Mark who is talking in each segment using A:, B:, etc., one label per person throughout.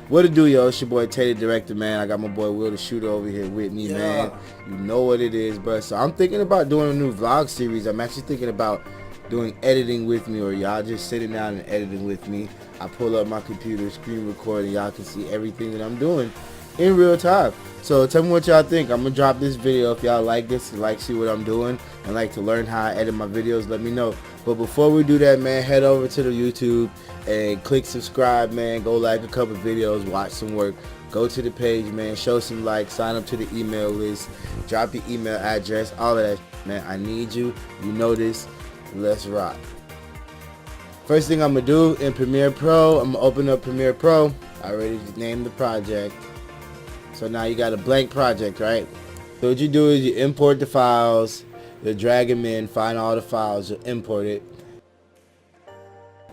A: What it do, yo? It's your boy TAYTHEDIRECTOR, man. I got my boy Will the Shooter over here with me, man. You know what it is, bro. So I'm thinking about doing a new vlog series. I'm actually thinking about doing editing with me, or y'all just sitting down and editing with me. I pull up my computer, screen record, and y'all can see everything that I'm doing in real time. So tell me what y'all think. I'm gonna drop this video. If y'all like this, like see what I'm doing, and like to learn how I edit my videos, let me know. But before we do that, man, head over to the YouTube and click subscribe, man. Go like a couple videos, watch some work. Go to the page, man. Show some likes. Sign up to the email list. Drop your email address. All of that, man. I need you. You know this. Let's rock. First thing I'm gonna do in Premiere Pro, I'm gonna open up Premiere Pro. I already named the project. So now you got a blank project, right? So what you do is you import the files. You drag them in, find all the files, you import it.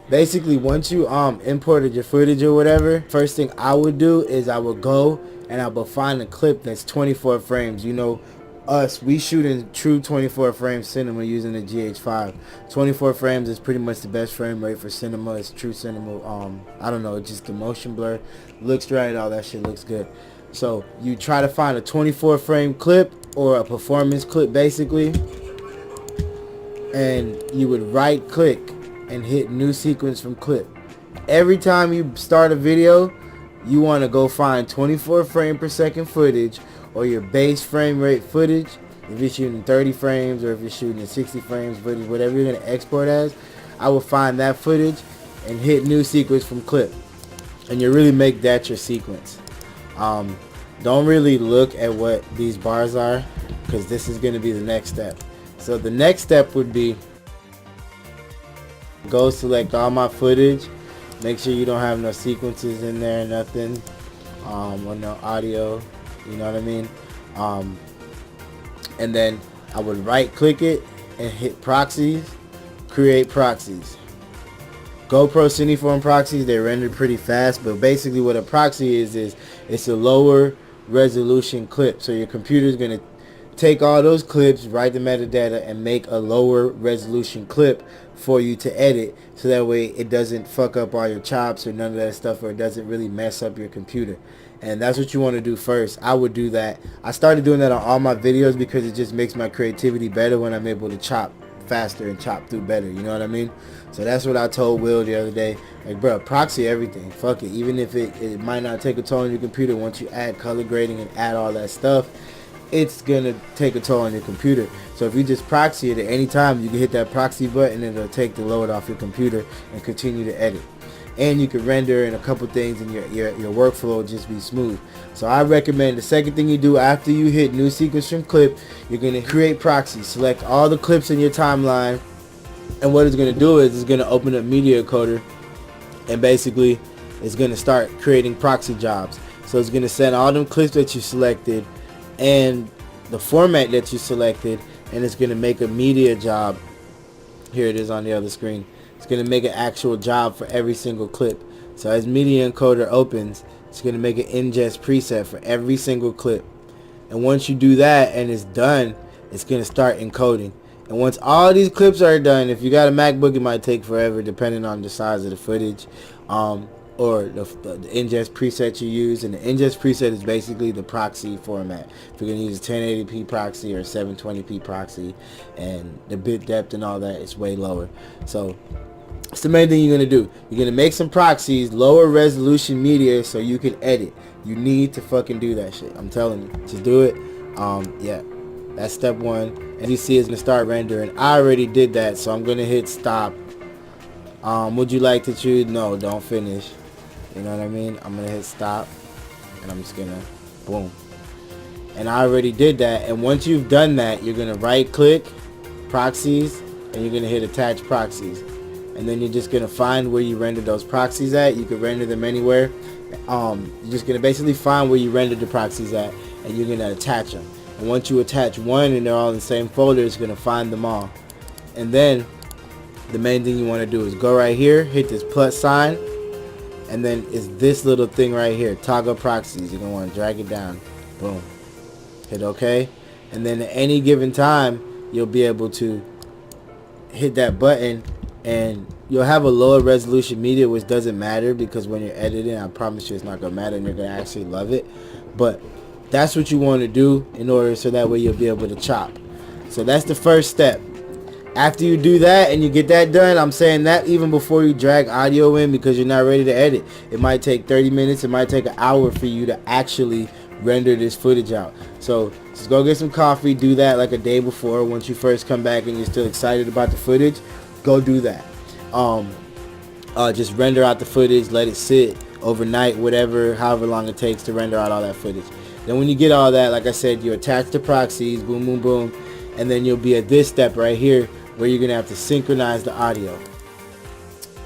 A: Basically, once you imported your footage or whatever, first thing I would do is I would go and I would find a clip that's 24 frames. You know, we shoot in true 24 frame cinema using the GH5. 24 frames is pretty much the best frame rate for cinema. It's true cinema. I don't know, just the motion blur looks right, all that shit looks good. So you try to find a 24 frame clip or a performance clip basically, and you would right click and hit new sequence from clip. Every time you start a video, you want to go find 24 frame per second footage or your base frame rate footage. If you're shooting 30 frames or if you're shooting in 60 frames footage, whatever you're going to export as, I will find that footage and hit new sequence from clip, and you really make that your sequence. Don't really look at what these bars are, because this is going to be the next step. So the next step would be go select all my footage, make sure you don't have no sequences in there, nothing, or no audio, you know what I mean. And then I would right click it and hit proxies, create proxies. GoPro Cineform proxies, they render pretty fast, but basically what a proxy is it's a lower resolution clip. So your computer is going to take all those clips, write the metadata, and make a lower resolution clip for you to edit, so that way it doesn't fuck up all your chops or none of that stuff, or it doesn't really mess up your computer. And that's what you want to do first. I would do that. I started doing that on all my videos because it just makes my creativity better when I'm able to chop faster and chop through better, you know what I mean? So that's what I told Will the other day, like, bro, proxy everything, fuck it. Even if it might not take a toll on your computer, once you add color grading and add all that stuff, it's gonna take a toll on your computer. So if you just proxy it at any time, you can hit that proxy button and it'll take the load off your computer and continue to edit. And you can render in a couple things, and your workflow will just be smooth. So I recommend the second thing you do after you hit new sequence from clip, you're going to create proxies. Select all the clips in your timeline, and what it's going to do is it's going to open up Media Encoder, and basically it's going to start creating proxy jobs. So it's going to send all them clips that you selected and the format that you selected, and it's going to make a media job. Here it is on the other screen. It's going to make an actual job for every single clip. So as Media Encoder opens, it's going to make an ingest preset for every single clip. And once you do that and it's done, it's going to start encoding. And once all these clips are done, if you got a MacBook, it might take forever depending on the size of the footage, or the ingest preset you use. And the ingest preset is basically the proxy format. If you're going to use a 1080p proxy or 720p proxy, and the bit depth and all that is way lower. So it's the main thing you're going to do. You're going to make some proxies, lower resolution media, so you can edit. You need to fucking do that shit. I'm telling you. Just do it. Yeah. That's step one. As you see, it's going to start rendering. I already did that, so I'm going to hit stop. Would you like to choose? No, don't finish. You know what I mean? I'm going to hit stop, and I'm just going to boom. And I already did that. And once you've done that, you're going to right click proxies, and you're going to hit attach proxies. And then you're just going to find where you rendered those proxies at. You can render them anywhere. You're just going to basically find where you rendered the proxies at, and you're going to attach them. And once you attach one and they're all in the same folder, it's going to find them all. And then the main thing you want to do is go right here, hit this plus sign, and then it's this little thing right here, toggle proxies. You're going to want to drag it down. Boom. Hit OK. And then at any given time, you'll be able to hit that button and you'll have a lower resolution media, which doesn't matter because when you're editing, I promise you it's not gonna matter and you're gonna actually love it. But that's what you want to do in order so that way you'll be able to chop. So that's the first step. After you do that and you get that done, I'm saying that even before you drag audio in, because you're not ready to edit. It might take 30 minutes, it might take an hour for you to actually render this footage out. So just go get some coffee, do that like a day before. Once you first come back and you're still excited about the footage, go do that. Just render out the footage, let it sit overnight, whatever, however long it takes to render out all that footage. Then when you get all that, like I said, you attach the proxies, boom, boom, boom, and then you'll be at this step right here where you're gonna have to synchronize the audio.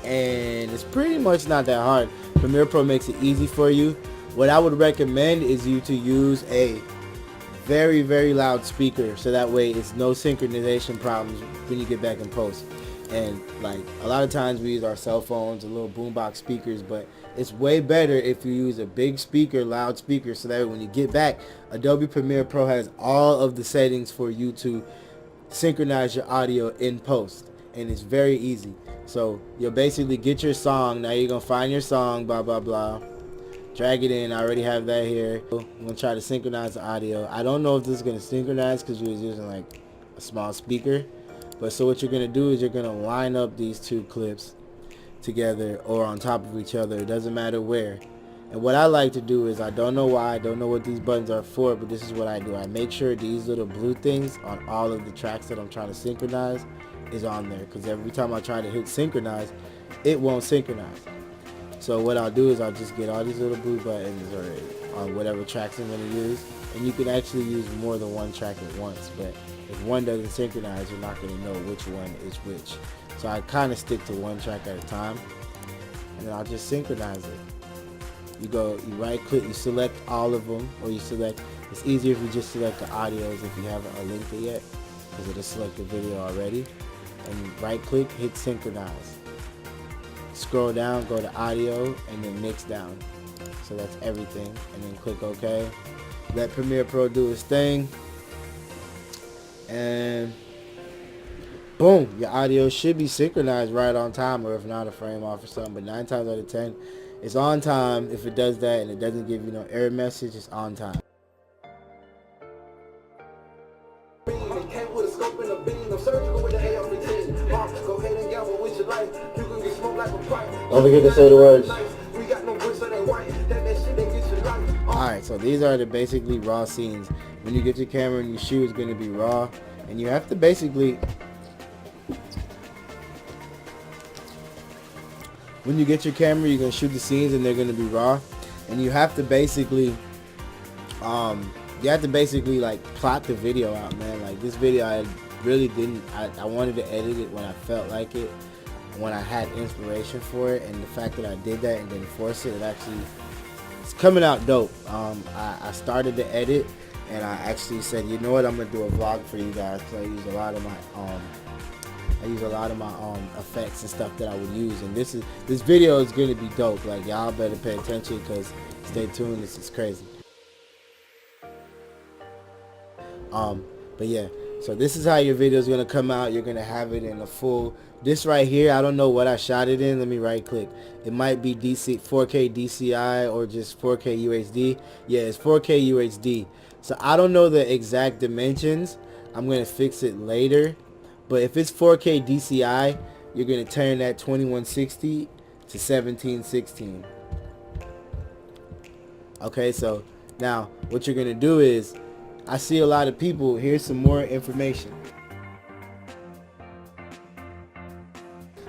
A: And it's pretty much not that hard. Premiere Pro makes it easy for you. What I would recommend is you to use a very, very loud speaker, so that way it's no synchronization problems when you get back in post. And like a lot of times we use our cell phones, or little boombox speakers, but it's way better if you use a big speaker, loud speaker, so that when you get back, Adobe Premiere Pro has all of the settings for you to synchronize your audio in post, and it's very easy. So you'll basically get your song. Now you're gonna find your song, blah blah blah, drag it in. I already have that here. I'm gonna try to synchronize the audio. I don't know if this is gonna synchronize because you was using like a small speaker, but so what you're gonna do is you're gonna line up these two clips together or on top of each other. It doesn't matter where. And what I like to do is, I don't know why, I don't know what these buttons are for, but this is what I do. I make sure these little blue things on all of the tracks that I'm trying to synchronize is on there, because every time I try to hit synchronize, it won't synchronize. So what I'll do is I'll just get all these little blue buttons or on whatever tracks I'm going to use, and you can actually use more than one track at once, but if one doesn't synchronize, you're not going to know which one is which. So I kind of stick to one track at a time, and then I'll just synchronize it. You right click, you select all of them, or you select, it's easier if you just select the audios if you haven't linked it yet, because it'll select the video already. And right click, hit synchronize. Scroll down, go to audio, and then mix down. So that's everything, and then click OK. Let Premiere Pro do its thing, and boom, your audio should be synchronized right on time, or if not, a frame off or something. But 9 times out of 10, it's on time. If it does that and it doesn't give you no error message, it's on time. Don't forget to say the words. Alright, so these are the basically raw scenes. When you get your camera and you shoot, it's going to be raw. And you have to basically, when you get your camera, you're going to shoot the scenes and they're going to be raw. And you have to basically, like plot the video out, man. Like this video, I really didn't, I wanted to edit it when I felt like it, when I had inspiration for it, and the fact that I did that and didn't force it, it's coming out dope. I started to edit, and I actually said, you know what, I'm gonna do a vlog for you guys, because I use a lot of my effects and stuff that I would use, and this video is gonna be dope. Like, y'all better pay attention, because stay tuned, this is crazy. But yeah, so this is how your video is gonna come out. You're gonna have it in a full, this right here, I don't know what I shot it in. Let me right click. It might be 4K DCI or just 4K UHD. Yeah, it's 4K UHD. So I don't know the exact dimensions. I'm gonna fix it later. But if it's 4K DCI, you're gonna turn that 2160 to 1716. Okay, so now what you're gonna do is, I see a lot of people, here's some more information.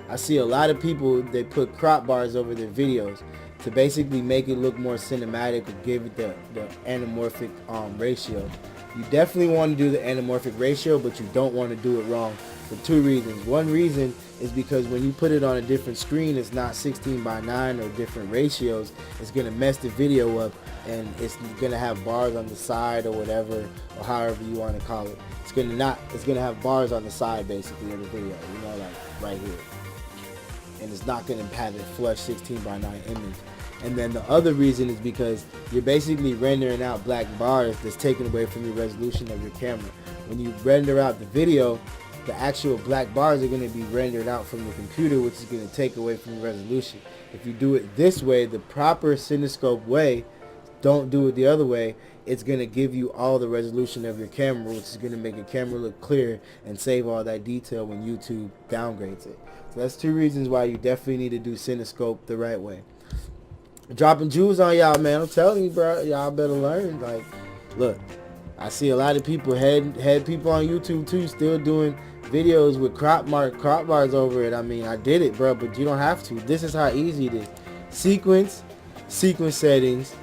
A: I see a lot of people, they put crop bars over their videos to basically make it look more cinematic or give it the anamorphic ratio. You definitely want to do the anamorphic ratio, but you don't want to do it wrong for 2 reasons. One reason is because when you put it on a different screen, it's not 16:9 or different ratios. It's going to mess the video up, and it's going to have bars on the side or whatever, or however you want to call it. It's going to have bars on the side basically of the video, you know, like right here. And it's not going to have it flush 16:9 image. And then the other reason is because you're basically rendering out black bars that's taken away from the resolution of your camera. When you render out the video, the actual black bars are going to be rendered out from the computer, which is going to take away from the resolution. If you do it this way, the proper cinescope way, don't do it the other way, it's going to give you all the resolution of your camera, which is going to make your camera look clear and save all that detail when YouTube downgrades it. So that's 2 reasons why you definitely need to do cinescope the right way. Dropping jewels on y'all, man. I'm telling you, bro, y'all better learn. Like, look, I see a lot of people, head people on YouTube too, still doing videos with crop bars over it. I mean, I did it, bro, but you don't have to. This is how easy it is. Sequence settings,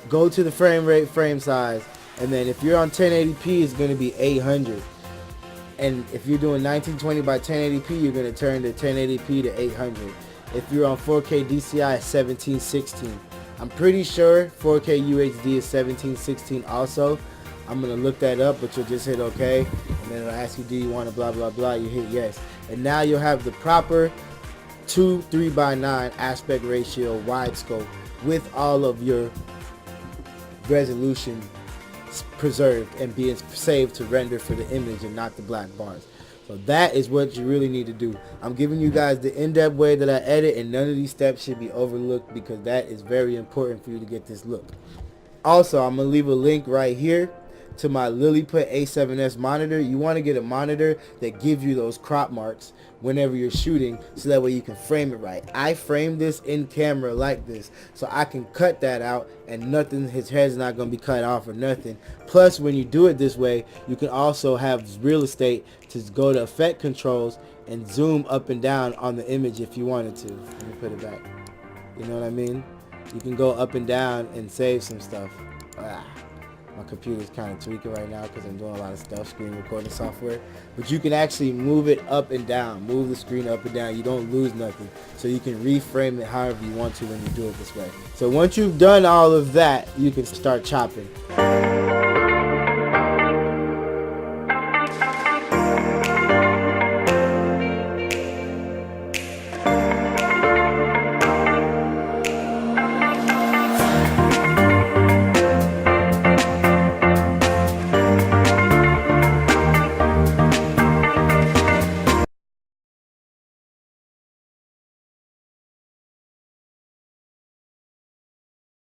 A: go to the frame rate, frame size, and then if you're on 1080p, it's going to be 800. And if you're doing 1920 by 1080p, you're going to turn the 1080p to 800. If you're on 4K DCI, it's 1716. I'm pretty sure 4K UHD is 1716 also. I'm going to look that up, but you'll just hit OK. And then it'll ask you, do you want to blah, blah, blah. You hit yes. And now you'll have the proper 3:9 aspect ratio wide scope with all of your resolution preserved and being saved to render for the image and not the black bars. So that is what you really need to do. I'm giving you guys the in-depth way that I edit, and none of these steps should be overlooked because that is very important for you to get this look. Also, I'm going to leave a link right here to my Lilliput A7S monitor. You want to get a monitor that gives you those crop marks whenever you're shooting, so that way you can frame it right. I framed this in camera like this, so I can cut that out and nothing, his head's not going to be cut off or nothing. Plus, when you do it this way, you can also have real estate to go to effect controls and zoom up and down on the image if you wanted to. Let me put it back. You know what I mean? You can go up and down and save some stuff. My computer's kind of tweaking right now because I'm doing a lot of stuff, screen recording software. But you can actually move it up and down, move the screen up and down. You don't lose nothing. So you can reframe it however you want to when you do it this way. So once you've done all of that, you can start chopping.